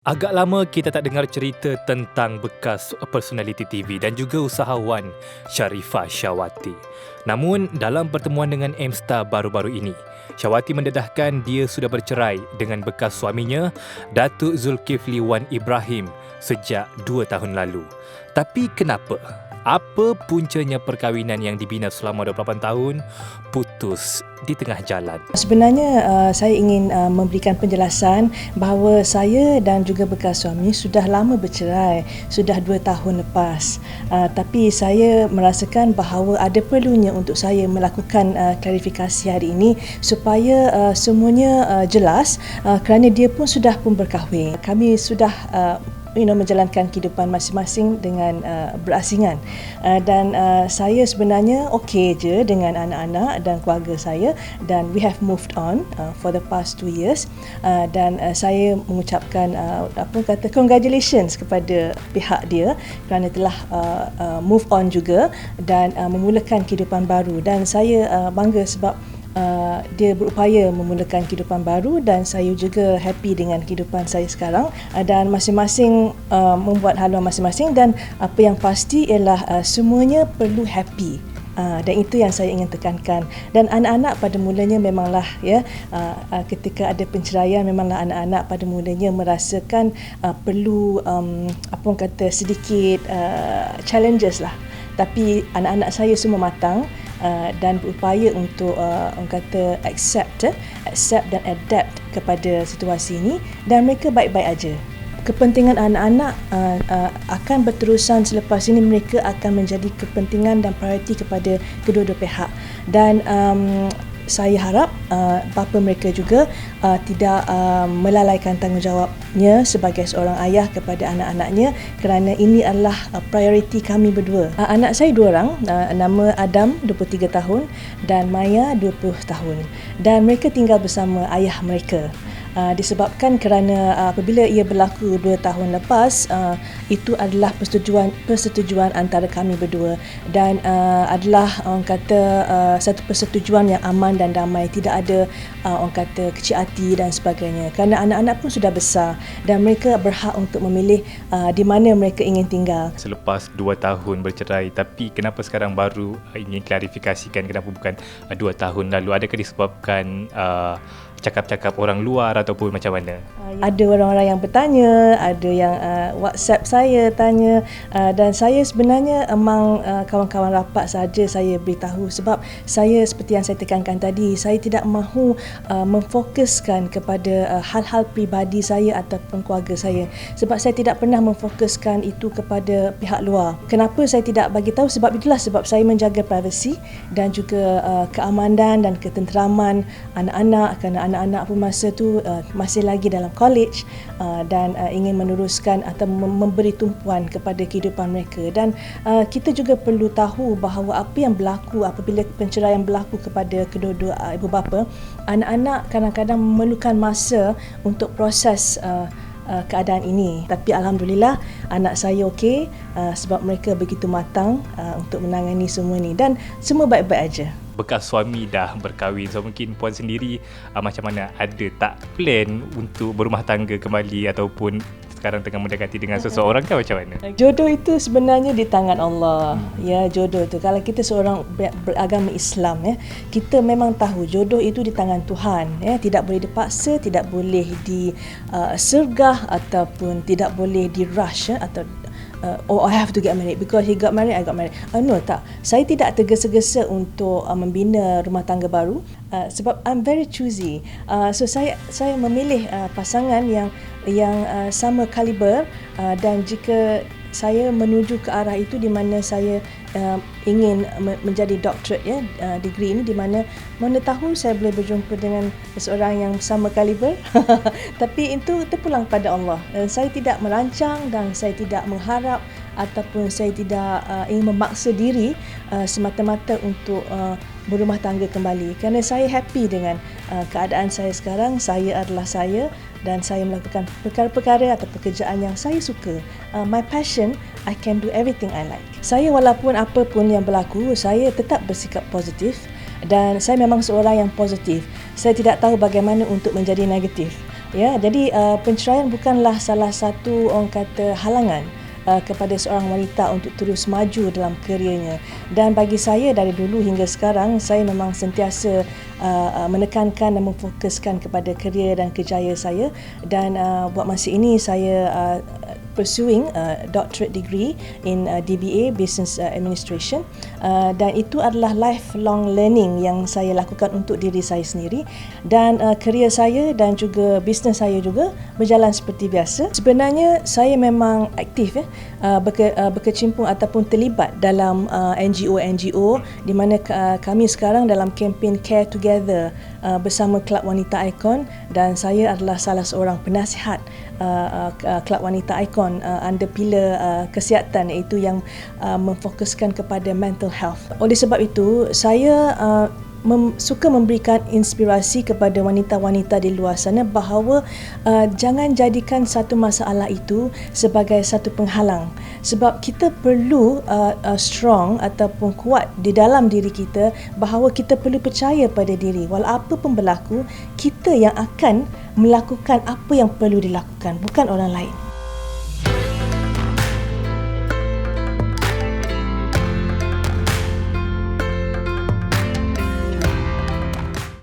Agak lama kita tak dengar cerita tentang bekas personaliti TV dan juga usahawan Sharifah Syawati. Namun, dalam pertemuan dengan M-Star baru-baru ini, Syawati mendedahkan dia sudah bercerai dengan bekas suaminya, Datuk Zulkifli Wan Ibrahim, sejak 2 tahun lalu. Tapi kenapa? Apa puncanya perkahwinan yang dibina selama 28 tahun putus di tengah jalan? Sebenarnya saya ingin memberikan penjelasan bahawa saya dan juga bekas suami sudah lama bercerai, sudah 2 tahun lepas. Tapi saya merasakan bahawa ada perlunya untuk saya melakukan klarifikasi hari ini supaya semuanya jelas, kerana dia pun sudah pun berkahwin. Kami sudah menjalankan kehidupan masing-masing dengan berasingan, dan saya sebenarnya okey je dengan anak-anak dan keluarga saya, dan we have moved on for the past 2 years, dan saya mengucapkan congratulations kepada pihak dia kerana telah move on juga dan memulakan kehidupan baru, dan saya bangga sebab dia berupaya memulakan kehidupan baru, dan saya juga happy dengan kehidupan saya sekarang, dan masing-masing membuat haluan masing-masing, dan apa yang pasti ialah semuanya perlu happy. Dan itu yang saya ingin tekankan. Dan anak-anak pada mulanya memanglah ketika ada penceraian, memanglah anak-anak pada mulanya merasakan perlu sedikit challenges lah. Tapi anak-anak saya semua matang dan berupaya untuk accept dan adapt kepada situasi ini, dan mereka baik-baik aja. Kepentingan anak-anak akan berterusan selepas ini. Mereka akan menjadi kepentingan dan prioriti kepada kedua-dua pihak, dan saya harap bapa mereka juga tidak melalaikan tanggungjawabnya sebagai seorang ayah kepada anak-anaknya, kerana ini adalah prioriti kami berdua. Anak saya 2 orang, nama Adam 23 tahun dan Maya 20 tahun, dan mereka tinggal bersama ayah mereka. Disebabkan kerana apabila ia berlaku 2 tahun lepas, itu adalah persetujuan antara kami berdua, dan adalah satu persetujuan yang aman dan damai, tidak ada kecil hati dan sebagainya, kerana anak-anak pun sudah besar dan mereka berhak untuk memilih di mana mereka ingin tinggal. Selepas 2 tahun bercerai, tapi kenapa sekarang baru ingin klarifikasikan kenapa bukan 2 tahun lalu? Adakah disebabkan cakap-cakap orang luar ataupun macam mana? Ada orang-orang yang bertanya, ada yang WhatsApp saya tanya, dan saya sebenarnya memang kawan-kawan rapat saja saya beritahu, sebab saya seperti yang saya tekankan tadi, saya tidak mahu memfokuskan kepada hal-hal peribadi saya ataupun keluarga saya, sebab saya tidak pernah memfokuskan itu kepada pihak luar. Kenapa saya tidak bagi tahu? Sebab itulah sebab saya menjaga privasi dan juga keamanan dan ketenteraman anak-anak, kerana anak-anak pun masa tu masih lagi dalam college, dan ingin meneruskan atau memberi tumpuan kepada kehidupan mereka. Dan kita juga perlu tahu bahawa apa yang berlaku apabila penceraian berlaku kepada kedua-dua ibu bapa, anak-anak kadang-kadang memerlukan masa untuk proses keadaan ini. Tapi alhamdulillah anak saya okey, sebab mereka begitu matang untuk menangani semua ini, dan semua baik-baik aja. Bekas suami dah berkahwin, so mungkin puan sendiri macam mana, ada tak plan untuk berumah tangga kembali ataupun sekarang tengah mendekati dengan seseorang ke macam mana? Jodoh itu sebenarnya di tangan Allah. Ya, jodoh itu kalau kita seorang beragama Islam, kita memang tahu jodoh itu di tangan Tuhan, tidak boleh dipaksa, tidak boleh disergah ataupun tidak boleh dirush, atau I have to get married because he got married, I got married. No, tak. Saya tidak tergesa-gesa untuk membina rumah tangga baru, sebab I'm very choosy. So saya memilih pasangan yang sama kaliber, dan jika saya menuju ke arah itu di mana saya ingin menjadi doctorate, degree ini, di mana tahu saya boleh berjumpa dengan seseorang yang sama kaliber. Tapi itu terpulang pada Allah. Saya tidak merancang dan saya tidak mengharap ataupun saya tidak ingin memaksa diri semata-mata untuk berumah tangga kembali, kerana saya happy dengan keadaan saya sekarang. Saya adalah saya, dan saya melakukan perkara-perkara atau pekerjaan yang saya suka. My passion, I can do everything I like. Saya walaupun apa pun yang berlaku, saya tetap bersikap positif, dan saya memang seorang yang positif. Saya tidak tahu bagaimana untuk menjadi negatif. Ya, jadi penceraian bukanlah salah satu orang kata halangan kepada seorang wanita untuk terus maju dalam kerjanya. Dan bagi saya dari dulu hingga sekarang, saya memang sentiasa menekankan dan memfokuskan kepada kerja dan kerjaya saya, dan buat masa ini saya pursuing doctorate degree in DBA Business Administration, dan itu adalah lifelong learning yang saya lakukan untuk diri saya sendiri, dan kerja saya dan juga bisnes saya juga berjalan seperti biasa. Sebenarnya saya memang aktif berkecimpung ataupun terlibat dalam NGO di mana kami sekarang dalam kempen Care Together bersama Kelab Wanita Icon, dan saya adalah salah seorang penasihat Kelab Wanita Icon under pilar kesihatan, iaitu yang memfokuskan kepada mental health. Oleh sebab itu, saya suka memberikan inspirasi kepada wanita-wanita di luar sana bahawa jangan jadikan satu masalah itu sebagai satu penghalang, sebab kita perlu strong ataupun kuat di dalam diri kita, bahawa kita perlu percaya pada diri. Walau apa pun berlaku, kita yang akan melakukan apa yang perlu dilakukan, bukan orang lain.